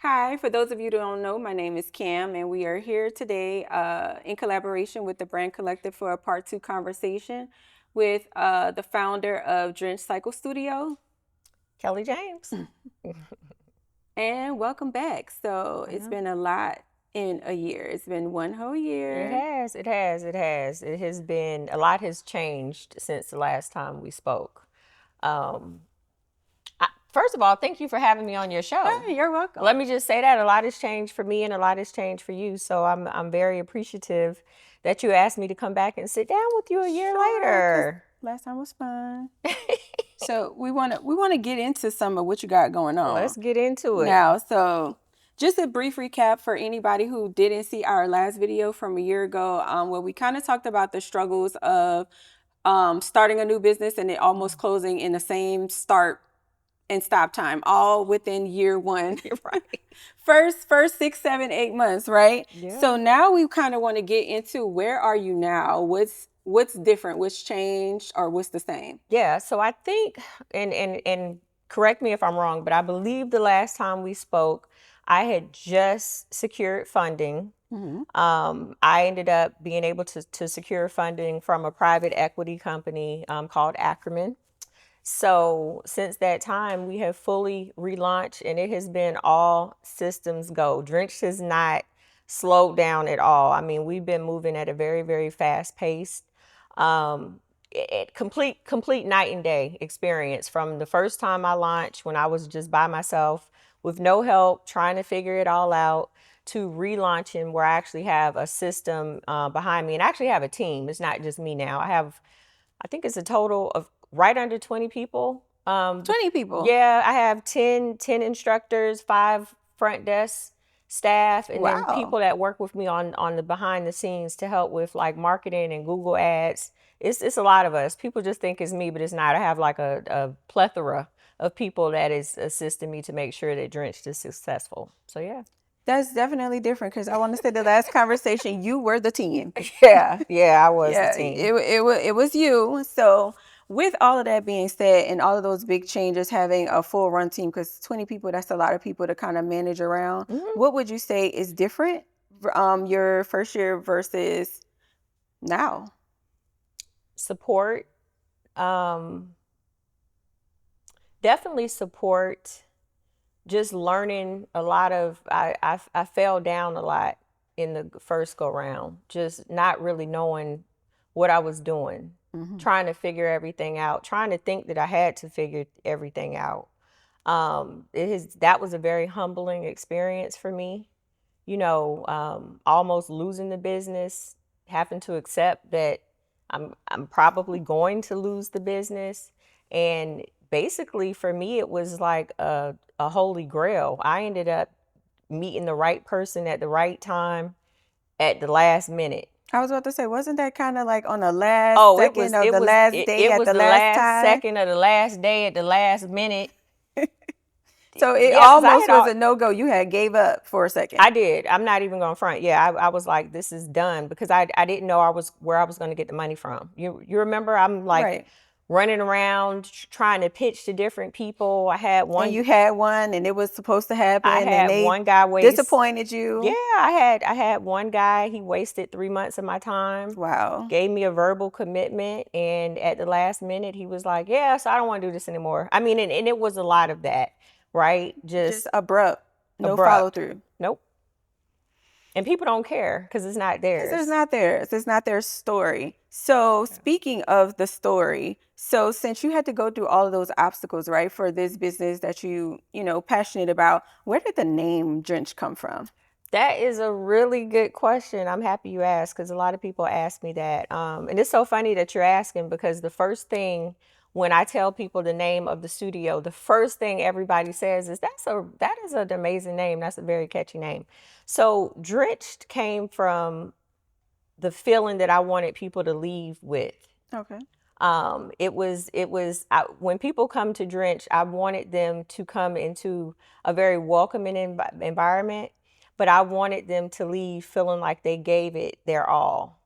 Hi, for those of you who don't know, my name is Cam, and we are here today in collaboration with the Brand Collective for a part two conversation with the founder of Drenched Cycle Studio. Kellie James. And welcome back. So it's Yeah. been a lot in a year. It's been one whole It year. has, it has, it has. It has been, a lot has changed since the last time we spoke. Um, First of all, thank you for having me on your show. Oh, you're welcome. Let me just say that a lot has changed for me and a lot has changed for you. So I'm very appreciative that you asked me to come back and sit down with you a year Sure, because later. last time was fun. So we want to get into some of what you got going on Let's get into it. now. So just a brief recap for anybody who didn't see our last video from a year ago, where we kind of talked about the struggles of starting a new business and it almost closing in the same start and stop time, all within year one. You're right. First 6, 7, 8 months, right? Yeah. So now we kind of want to get into where are you now? What's different? What's changed, or what's the same? Yeah, so I think, and correct me if I'm wrong, but I believe the last time we spoke, I had just secured funding. Mm-hmm. I ended up being able to secure funding from a private equity company called Ackerman. So since that time, we have fully relaunched, and it has been all systems go. Drenched has not slowed down at all. I mean, we've been moving at a very, very fast pace. Complete night and day experience from the first time I launched when I was just by myself with no help, trying to figure it all out, to relaunching where I actually have a system behind me and I actually have a team. It's not just me now. I think it's a total of right under 20 people. 20 people. Yeah, I have ten instructors, 5 front desk staff, and then Wow. people that work with me on the behind the scenes to help with like marketing and Google ads. It's a lot of us. People just think it's me, but it's not. I have like a plethora of people that is assisting me to make sure that Drenched is successful. So yeah. That's definitely different because I want to say the last conversation, you were the team. Yeah, I was the Yeah, team. it was you. So with all of that being said and all of those big changes, having a full run team, because 20 people, that's a lot of people to kind of manage around. Hmm. What would you say is different your first year versus now? Support. Um, Definitely support. Just learning a lot of, I fell down a lot in the first go round, just not really knowing what I was doing, Hmm. trying to figure everything out, trying to think that I had to figure everything out. That was a very humbling experience for me, almost losing the business, having to accept that I'm probably going to lose the business. And basically for me it was like a holy grail. I ended up meeting the right person at the right time at the last minute. I was about to say, wasn't that kind of like on the last Oh, it second was of it the was last it, day it at was the the last last time? second of the last day at the last minute. So it Yeah, because I almost had was all a no-go. You had gave up for a second. I did. I'm not even going to front. Yeah, I was like, this is done because I didn't know I was where I was going to get the money from. You remember? I'm like Right. running around trying to pitch to different people. And you had one and it was supposed to I happen and had they one guy waste. disappointed Yeah, you. I had one guy. He wasted 3 months of my time. Wow. Gave me a verbal commitment, and at the last minute, he was like, "Yeah, so I don't want to do this anymore." I mean, and it was a lot of that, right? Just Just abrupt. No follow abrupt. through. Nope. And people don't care because it's not Because it's theirs. not theirs. It's not their story. So speaking of the story, so since you had to go through all of those obstacles, right, for this business that passionate about, where did the name Drench come from? That is a really good question. I'm happy you asked because a lot of people ask me that. And it's so funny that you're asking because the first thing when I tell people the name of the studio, the first thing everybody says is that is an amazing name. That's a very catchy name. So drenched came from the feeling that I wanted people to leave with. Okay. When people come to Drench, I wanted them to come into a very welcoming environment, but I wanted them to leave feeling like they gave it their all.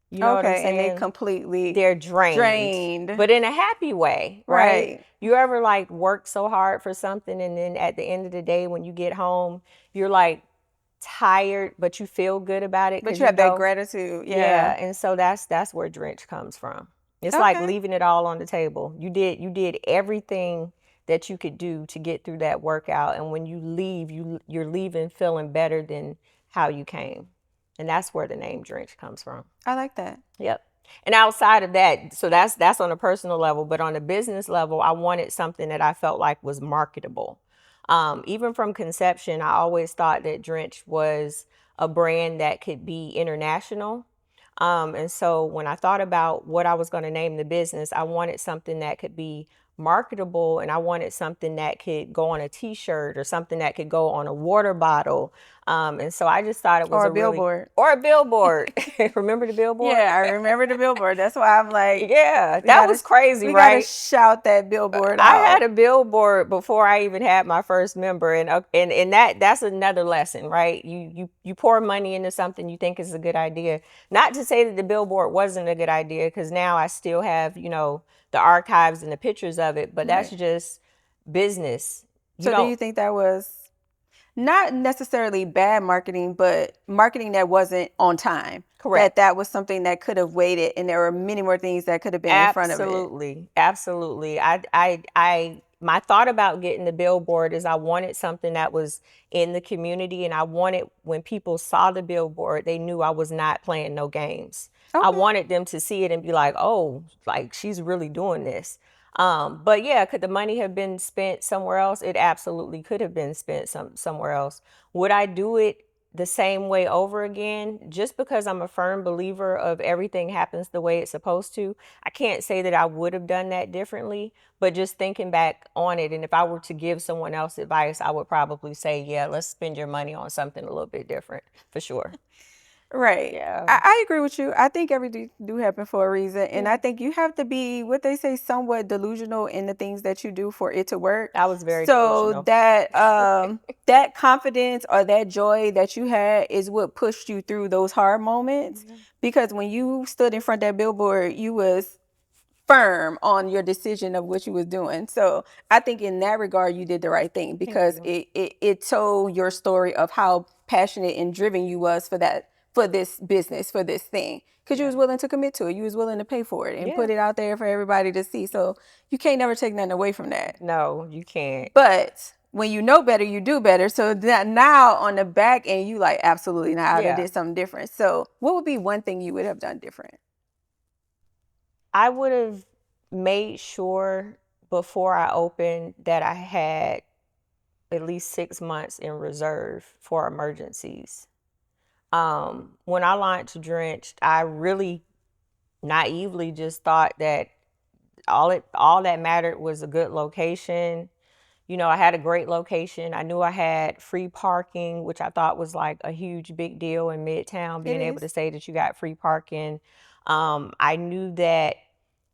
You know what I'm Okay, and they saying? completely They're drained, drained. but in a happy way, right? Right. You ever like work so hard for something and then at the end of the day when you get home, you're like tired, but you feel good about it But because you you have that know, gratitude. yeah, Yeah. and so that's where drench comes from. It's like Okay. leaving it all on the table. You did everything that you could do to get through that workout, and when you leave, you're leaving feeling better than how you came. And that's where the name drench comes from. I like that. Yep. And outside of that, so that's on a personal level, but on a business level, I wanted something that I felt like was marketable. Even from conception, I always thought that Drench was a brand that could be international. And so when I thought about what I was going to name the business, I wanted something that could be marketable, and I wanted something that could go on a t-shirt or something that could go on a water bottle. And so I just thought it was Or a a really, billboard. or a billboard. Remember the billboard? Yeah, I remember the billboard. That's why I'm like, Yeah, we that gotta was crazy, we gotta right? shout that billboard I had out. a billboard before I even had my first member, and that's another lesson, right? You pour money into something you think is a good idea. Not to say that the billboard wasn't a good idea, because now I still have the archives and the pictures of it, but that's Right. just business. You So do don't you think that was not necessarily bad marketing, but marketing that wasn't on time? correct. That was something that could have waited, and there were many more things that could have been in front of it. Absolutely. Absolutely. My thought about getting the billboard is I wanted something that was in the community, and I wanted when people saw the billboard, they knew I was not playing no games. I Okay. wanted them to see it and be like, oh, like she's really doing this. But yeah, could the money have been spent somewhere else? It absolutely could have been spent somewhere else. Would I do it the same way over again? Just because I'm a firm believer of everything happens the way it's supposed to, I can't say that I would have done that differently, but just thinking back on it, and if I were to give someone else advice, I would probably say, yeah, let's spend your money on something a little bit different for sure. Right. Yeah. I agree with you. I think everything do happen for a reason. And I Yeah. think you have to be what they say somewhat delusional in the things that you do for it to work. I was very So delusional. that confidence or that joy that you had is what pushed you through those hard moments. Yeah. Because when you stood in front of that billboard, you was firm on your decision of what you was doing. So I think in that regard, you did the right thing Thank because you. it told your story of how passionate and driven you was for this business, for this thing. Because you Yeah. was willing to commit to it. You was willing to pay for it and Yeah. put it out there for everybody to see. So you can't never take nothing away from that. No, you can't. But when you know better, you do better. So that now on the back end, you like, absolutely not. I Yeah. did something different. So what would be one thing you would have done different? I would have made sure before I opened that I had at least 6 months in reserve for emergencies. When I launched Drenched, I really naively just thought that all that mattered was a good location. I had a great location. I knew I had free parking, which I thought was like a huge big deal in Midtown, It being able to is. say that you got free parking. I knew that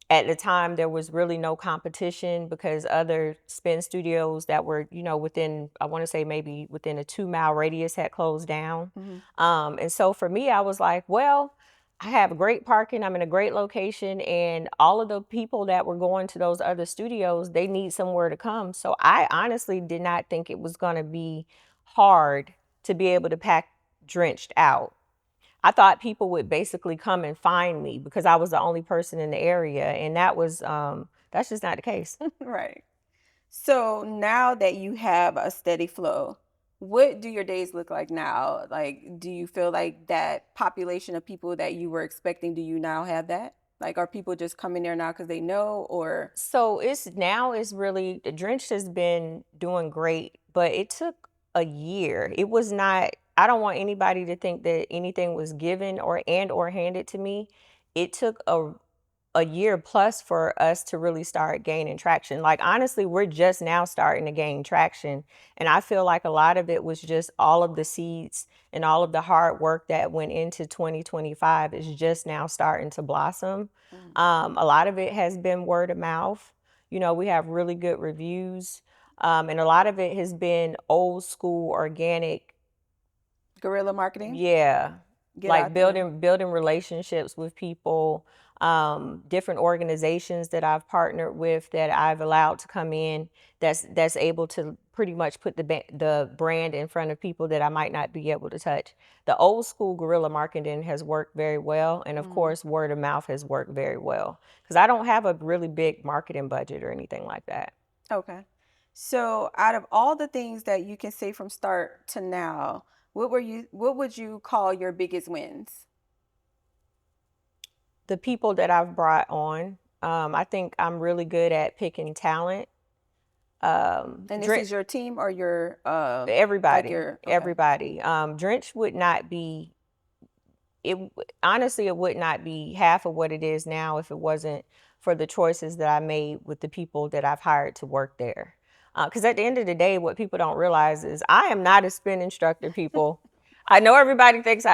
at the time there was really no competition because other spin studios that were within, I want to say maybe within a 2 mile radius, had closed down. Mhm. And so for me, I was like, well, I have great parking, I'm in a great location, and all of the people that were going to those other studios, they need somewhere to come. So I honestly did not think it was going to be hard to be able to pack Drenched out. I thought people would basically come and find me because I was the only person in the area, and that's just not the case. Right. So now that you have a steady flow, what do your days look like now? Like, do you feel like that population of people that you were expecting, do you now have that? Like, are people just coming there now because they know, or? So it's really, the Drench has been doing great, but it took a year. It was not, I don't want anybody to think that anything was given or handed to me. It took a year plus for us to really start gaining traction. Like honestly, we're just now starting to gain traction. And I feel like a lot of it was just all of the seeds and all of the hard work that went into 2025 is just now starting to blossom. Mm. A lot of it has been word of mouth. We have really good reviews. And a lot of it has been old school, organic. Guerrilla marketing? Yeah. Get like out there. building relationships with people, different organizations that I've partnered with that I've allowed to come in, that's able to pretty much put the brand in front of people that I might not be able to touch. The old school guerrilla marketing has worked very well, and of Mhm. course word of mouth has worked very well because I don't have a really big marketing budget or anything like that. Okay. So, out of all the things that you can say from start to now, what would you call your biggest wins? The people that I've brought on, I think I'm really good at picking talent. And this Dren- is your team or your like everybody, your okay. everybody. Drench would not be it. Honestly, it would not be half of what it is now if it wasn't for the choices that I made with the people that I've hired to work there. Because at the end of the day, what people don't realize is I am not a spin instructor, people. I know everybody thinks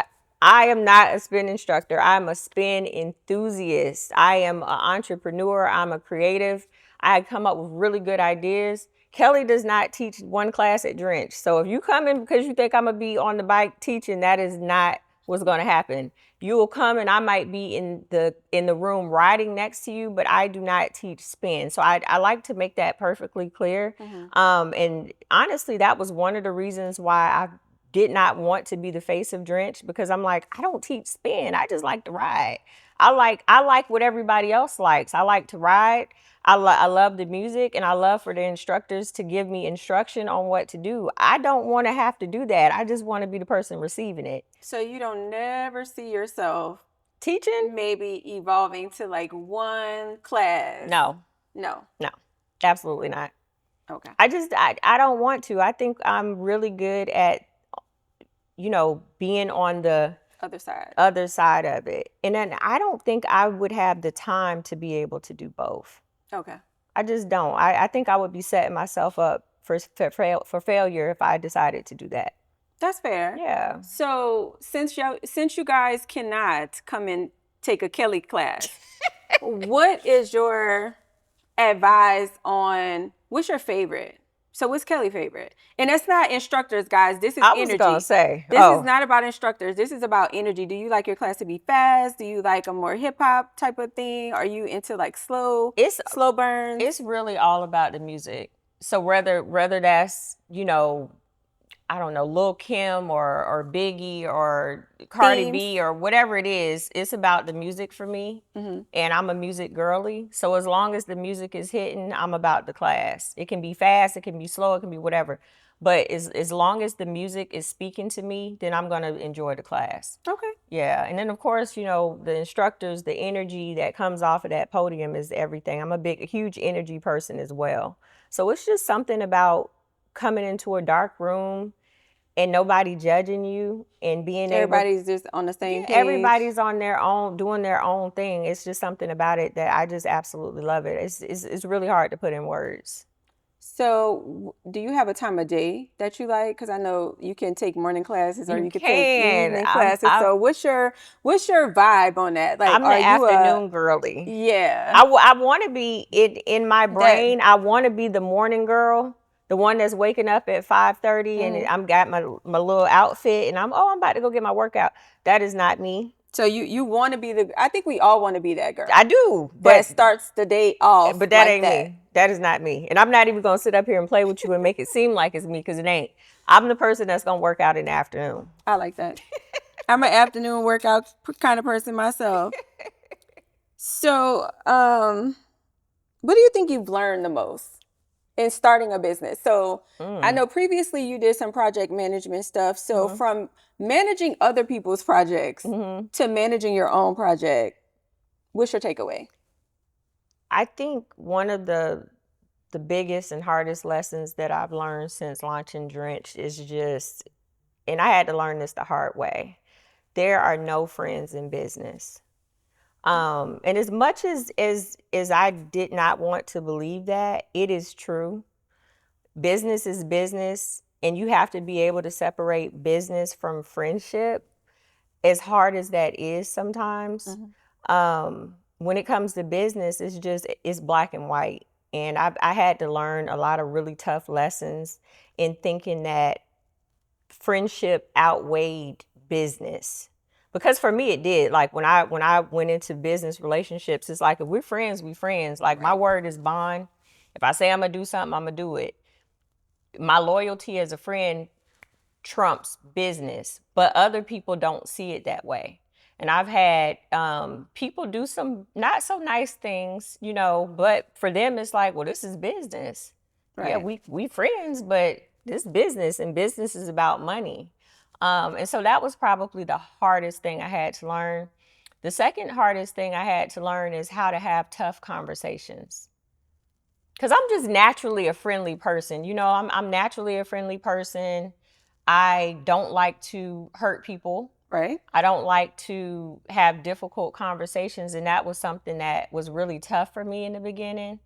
I am not a spin instructor. I'm a spin enthusiast. I am an entrepreneur. I'm a creative. I come up with really good ideas. Kellie does not teach one class at Drench. So if you come in because you think I'm going to be on the bike teaching, that is not what's going to happen. You will come and I might be in the room riding next to you, but I do not teach spin. So I like to make that perfectly clear. Mhm. And honestly, that was one of the reasons why I did not want to be the face of Drench, because I'm like, I don't teach spin. I just like to ride. I like what everybody else likes. I like to ride. I love the music, and I love for the instructors to give me instruction on what to do. I don't want to have to do that. I just want to be the person receiving it. So you don't never see yourself Teaching? maybe evolving to like one class. No, No. no, absolutely not. Okay. I don't want to. I think I'm really good at, being on the Other side. other side of it. And then I don't think I would have the time to be able to do both. Okay. I just don't. I think I would be setting myself up for failure if I decided to do that. That's fair. Yeah. So since you guys cannot come and take a Kellie class, what is your advice on what's your favorite? So what's Kellie favorite? And that's not instructors, guys. This is I was gonna energy. say, This is not about instructors. This is about energy. Do you like your class to be fast? Do you like a more hip hop type of thing? Are you into like slow burns? it's really all about the music. So whether that's, I don't know, Lil Kim or Biggie or Cardi Themes? B or whatever it is, it's about the music for me. Mm-hmm. And I'm a music girly. So as long as the music is hitting, I'm about the class. It can be fast, it can be slow, it can be whatever. But as long as the music is speaking to me, then I'm going to enjoy the class. Okay. Yeah. And then, of course, the instructors, the energy that comes off of that podium is everything. I'm a huge energy person as well. So it's just something about coming into a dark room and nobody judging you and being able, Everybody's just on the same yeah, page. everybody's on their own, doing their own thing. It's just something about it that I just absolutely love it. It's really hard to put in words. So, do you have a time of day that you like? Because I know you can take morning classes or You you could take can. evening classes. So, what's your vibe on that? Like, I'm the are you a afternoon girly. yeah I want to be in my that brain. I want to be the morning girl, the one that's waking up at 5:30 and mhm. I'm got my little outfit and I'm about to go get my workout. That is not me. So you want to be the? I think we all want to be that I girl do, that starts the day off but that like ain't that. me. That is not me. And I'm not even gonna sit up here and play with you and make it seem like it's me, because it ain't. I'm the person that's gonna work out in the afternoon. I like that. I'm an afternoon workout kind of person myself. So, what do you think you've learned the most in starting a business? So I know previously you did some project management stuff. So from managing other people's projects to managing your own project, what's your takeaway? I think one of the biggest and hardest lessons that I've learned since launching Drenched is just, and I had to learn this the hard way. There are no friends in business. And as much as I did not want to believe that, it is true. Business is business, and you have to be able to separate business from friendship, as hard as that is sometimes. When it comes to business, it's black and white. And I had to learn a lot of really tough lessons in thinking that friendship outweighed business. Because for me it did. Like when I went into business relationships, it's like if we're friends, we friends. Like my Right. word is bond. If I say I'm gonna do something, I'm gonna do it. My loyalty as a friend trumps business, but other people don't see it that way. And I've had people do some not so nice things, you know, but for them it's like, well, this is business. Yeah, Right. we friends, but this business, and business is about money. And so that was probably the hardest thing I had to learn. The second hardest thing I had to learn is how to have tough conversations. Because I'm just naturally a friendly person. You know, I'm naturally a friendly person. I don't like to hurt people. Right. I don't like to have difficult conversations. And that was something that was really tough for me in the beginning.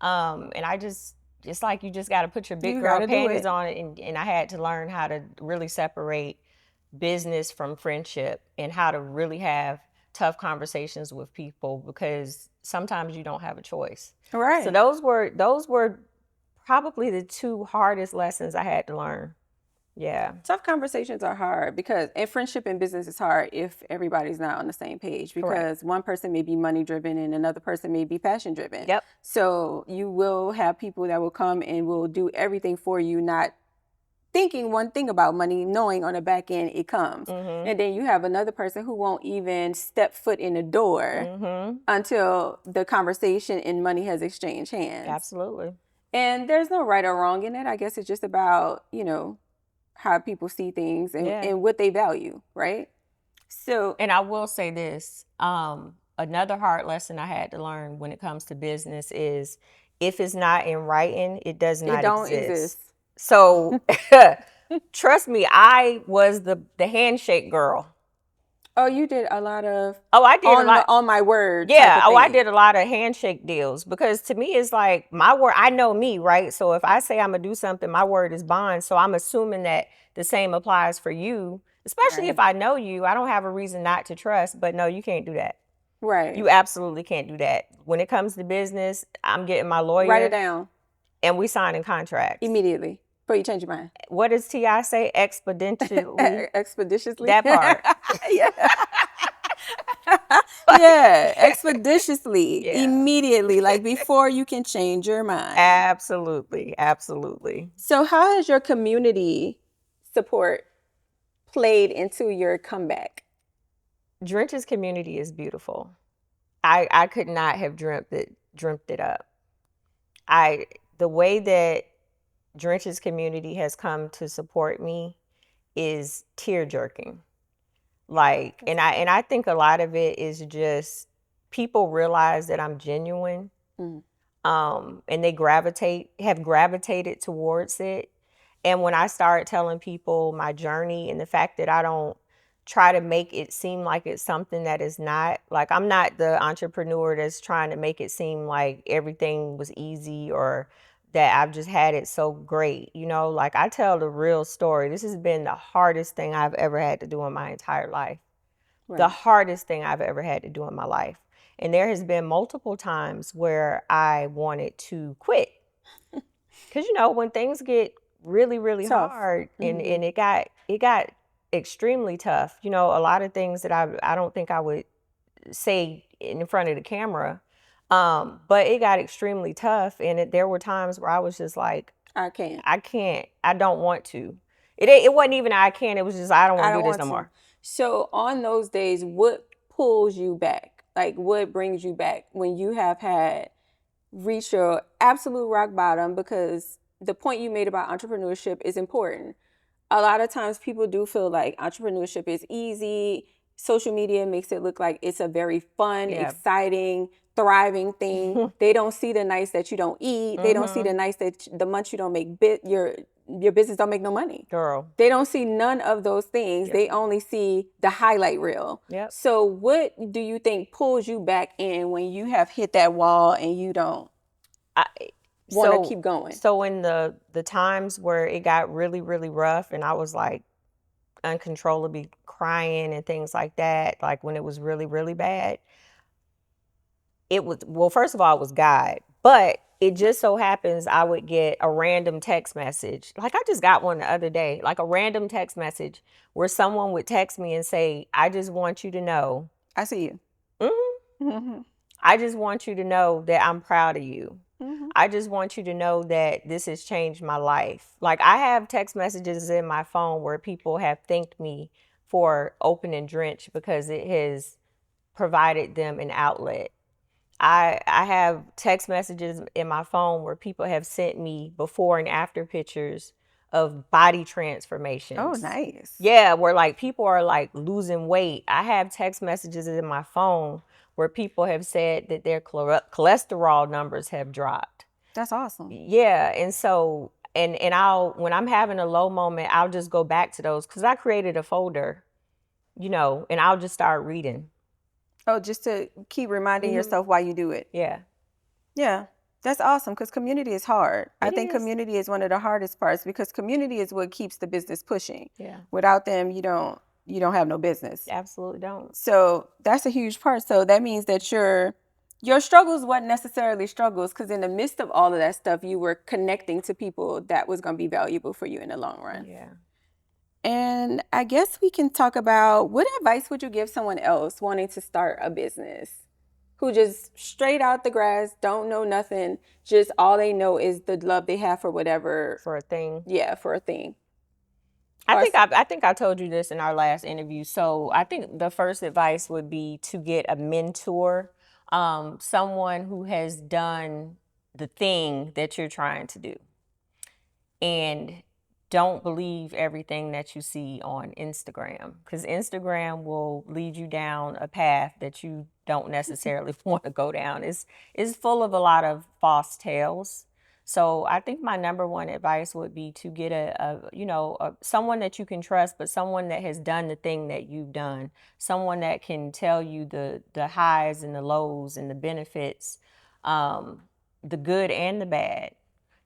And I just, it's like you just got to put your big You girl gotta do panties it. on it. And I had to learn how to really separate business from friendship and how to really have tough conversations with people because sometimes you don't have a choice. So Right. those were probably the two hardest lessons I had to learn. Yeah. Tough conversations are hard because, and friendship and business is hard if everybody's not on the same page Correct. because one person may be money driven and another person may be passion driven. Yep. So you will have people that will come and will do everything for you, not thinking one thing about money, knowing on the back end it comes. Mhm. And then you have another person who won't even step foot in the door Mhm. until the conversation and money has exchanged hands. Absolutely. And there's no right or wrong in it. I guess it's just about, how people see things and, Yeah. and what they value, right? So And I will say this, another hard lesson I had to learn when it comes to business is if it's not in writing, it does it not don't exist. exist. So trust me, I was the handshake girl. Oh, you did a lot of Oh, I did a lot. on my word type Yeah. of Oh, I thing. did a lot of handshake deals because to me, it's like my word. I know me, right? So if I say I'm going to do something, my word is bond. So I'm assuming that the same applies for you, especially if Right. I know you. I don't have a reason not to trust, but no, you can't do that. Right. You absolutely can't do that. When it comes to business, I'm getting my Write it lawyer down and we signing contracts. immediately before you change your mind. What does Ti say? Expeditiously. Expeditiously. That part. Yeah. Like, Yeah, expeditiously, yeah. immediately, like before you can change your mind. Absolutely. Absolutely. So, how has your community support played into your comeback? Drench's community is beautiful. I could not have dreamt it up. I the way that Drench's community has come to support me is tear jerking. Like, That's and I think a lot of it is just people realize that I'm genuine, mm, and they have gravitated towards it. And when I start telling people my journey and the fact that I don't try to make it seem like it's something that is not, like I'm not the entrepreneur that's trying to make it seem like everything was easy or that I've just had it so great. You know, like I tell the real story. This has been the hardest thing I've ever had to do in my entire life. The right. hardest thing I've ever had to do in my life. And there has been multiple times where I wanted to quit. Cause you know, when things get really, really Tough. hard Hmm. and it got extremely tough, you know, a lot of things that I don't think I would say in front of the camera. But it got extremely tough and there were times where I was just like, I can't. I can't, I don't want to. It wasn't even I can't, it was just I don't I want to do don't this want no to. more. So, on those days, what pulls you back? Like, what brings you back when you have had reached your absolute rock bottom? Because the point you made about entrepreneurship is important. A lot of times people do feel like entrepreneurship is easy. Social media makes it look like it's a very fun, Yeah. exciting, thriving thing. They don't see the nights that you don't eat. They don't see Mm-hmm. the nights that the months you don't make your business don't make no money. Girl. They don't see none of those things. Yep. They only see the highlight reel. Yep. So what do you think pulls you back in when you have hit that wall and you don't I, want to so keep going? so in the times where it got really, really rough and I was like uncontrollably crying and things like that, like when it was really, really bad, it was, well, first of all, it was God. But it just so happens I would get a random text message. Like I just got one the other day, like a random text message where someone would text me and say, I just want you to know. I see you. Mm-hmm. I just want you to know that I'm proud of you. I just want you to know that this has changed my life. Like I have text messages in my phone where people have thanked me for opening Drenched because it has provided them an outlet. I have text messages in my phone where people have sent me before and after pictures of body Oh, transformations. nice. Yeah, where like people are like losing weight. I have text messages in my phone where people have said that their cholesterol numbers have dropped. That's awesome. Yeah, and so and I'll when I'm having a low moment, I'll just go back to those because I created a folder, and I'll just start reading. Oh, just to keep reminding yourself why you do it. Yeah, Yeah, that's awesome because community is hard. I it think is. community is one of the hardest parts because community is what keeps the business pushing. Yeah, Without them, you don't have no business. absolutely don't. So that's a huge part. So that means that your struggles weren't necessarily struggles because in the midst of all of that stuff, you were connecting to people that was going to be valuable for you in the long run. Yeah. And I guess we can talk about what advice would you give someone else wanting to start a business who just straight out the grass, don't know nothing, just all they know is the love they have for whatever, For a thing. yeah, for a thing. I think I told you this in our last interview. So I think the first advice would be to get a mentor, someone who has done the thing that you're trying to do. And don't believe everything that you see on Instagram because Instagram will lead you down a path that you don't necessarily want to go down. It's full of a lot of false tales. So I think my number one advice would be to get someone that you can trust, but someone that has done the thing that you've done, someone that can tell you the highs and the lows and the benefits, the good and the bad.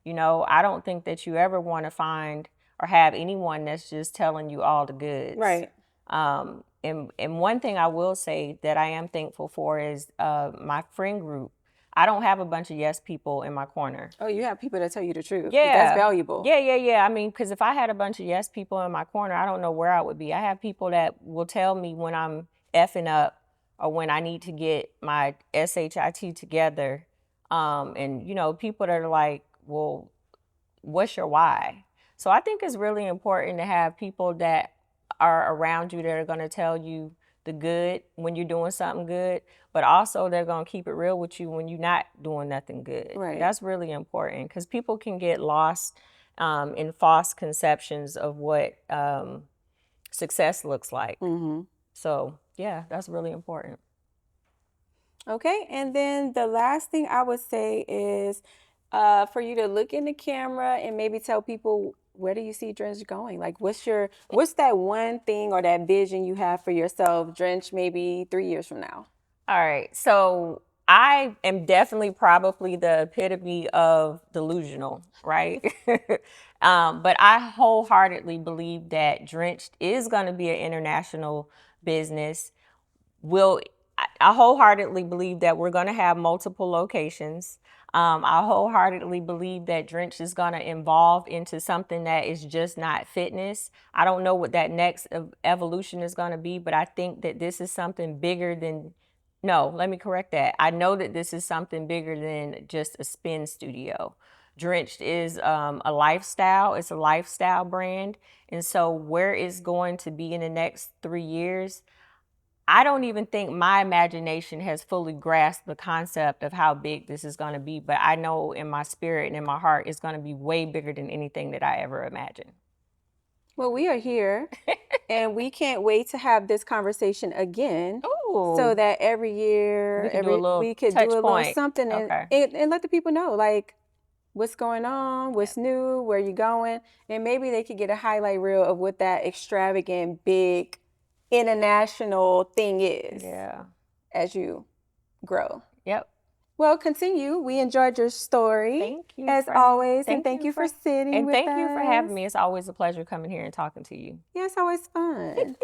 I don't think that you ever want to find or have anyone that's just telling you all the goods. Right. And one thing I will say that I am thankful for is my friend group. I don't have a bunch of yes people in my corner. Oh, you have people that tell you the truth. 'Cause Yeah. that's valuable. Yeah. I mean, because if I had a bunch of yes people in my corner, I don't know where I would be. I have people that will tell me when I'm effing up or when I need to get my SHIT together. And, people that are like, well, what's your why? So I think it's really important to have people that are around you that are going to tell you the good when you're doing something good, but also they're going to keep it real with you when you're not doing nothing good. Right. That's really important because people can get lost in false conceptions of what success looks like. So yeah, that's really important. Okay, and then the last thing I would say is for you to look in the camera and maybe tell people where do you see Drenched going? Like, what's that one thing or that vision you have for yourself, Drenched, maybe 3 years from now? All right, so I am definitely probably the epitome of delusional, right? But I wholeheartedly believe that Drenched is going to be an international business. I wholeheartedly believe that we're going to have multiple locations. I wholeheartedly believe that Drenched is going to evolve into something that is just not fitness. I don't know what that next evolution is going to be, but I think that this is something bigger than, no, let me correct that. I know that this is something bigger than just a spin studio. Drenched is a lifestyle. It's a lifestyle brand. And so where it's going to be in the next 3 years, I don't even think my imagination has fully grasped the concept of how big this is going to be, but I know in my spirit and in my heart it's going to be way bigger than anything that I ever imagined. Well, we are here and we can't wait to have this conversation again. Ooh. So that every year, we could do a little something and let the people know, like, what's going on, what's new, where you going, and maybe they could get a highlight reel of what that extravagant, big, international thing is. Yeah. As you grow. Yep. Well, continue. We enjoyed your story. Thank you. As always. And thank you for sitting with us. And thank you for having me. It's always a pleasure coming here and talking to you. Yeah, it's always fun.